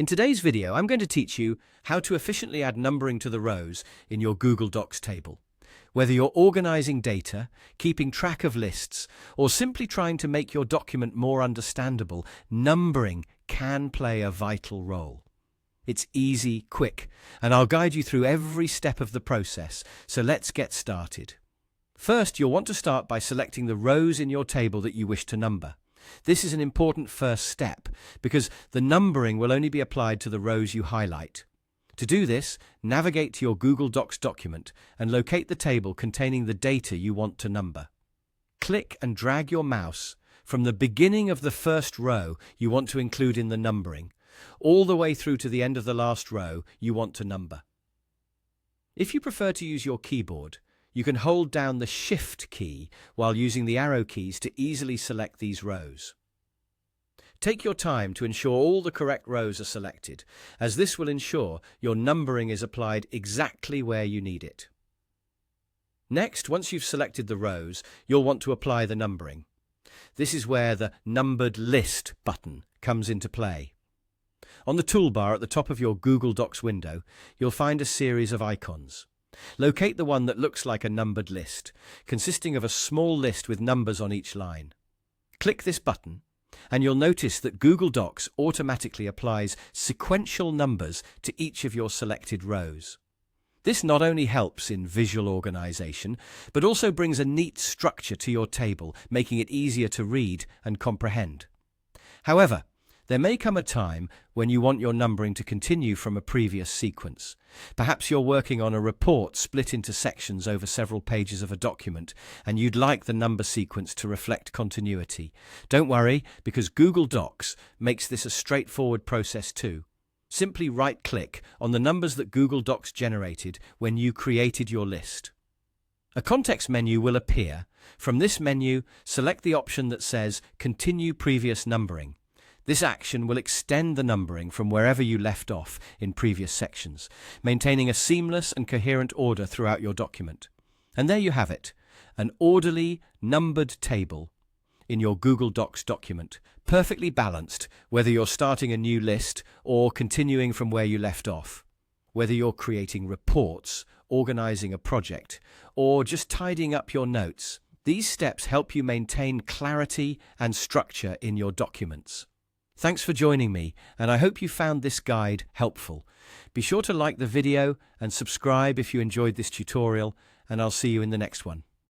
In today's video, I'm going to teach you how to efficiently add numbering to the rows in your Google Docs table. Whether you're organizing data, keeping track of lists, or simply trying to make your document more understandable, numbering can play a vital role. It's easy, quick, and I'll guide you through every step of the process, so let's get started. First, you'll want to start by selecting the rows in your table that you wish to number. This is an important first step because the numbering will only be applied to the rows you highlight. To do this, navigate to your Google Docs document and locate the table containing the data you want to number. Click and drag your mouse from the beginning of the first row you want to include in the numbering, all the way through to the end of the last row you want to number. If you prefer to use your keyboard, you can hold down the Shift key while using the arrow keys to easily select these rows. Take your time to ensure all the correct rows are selected, as this will ensure your numbering is applied exactly where you need it. Next, once you've selected the rows, you'll want to apply the numbering. This is where the Numbered List button comes into play. On the toolbar at the top of your Google Docs window, you'll find a series of icons. Locate the one that looks like a numbered list, consisting of a small list with numbers on each line. Click this button, and you'll notice that Google Docs automatically applies sequential numbers to each of your selected rows. This not only helps in visual organization, but also brings a neat structure to your table, making it easier to read and comprehend. However, there may come a time when you want your numbering to continue from a previous sequence. Perhaps you're working on a report split into sections over several pages of a document, and you'd like the number sequence to reflect continuity. Don't worry, because Google Docs makes this a straightforward process too. Simply right-click on the numbers that Google Docs generated when you created your list. A context menu will appear. From this menu, select the option that says Continue Previous Numbering. This action will extend the numbering from wherever you left off in previous sections, maintaining a seamless and coherent order throughout your document. And there you have it, an orderly, numbered table in your Google Docs document, perfectly balanced, whether you're starting a new list or continuing from where you left off. Whether you're creating reports, organizing a project, or just tidying up your notes, these steps help you maintain clarity and structure in your documents. Thanks for joining me, and I hope you found this guide helpful. Be sure to like the video and subscribe if you enjoyed this tutorial, and I'll see you in the next one.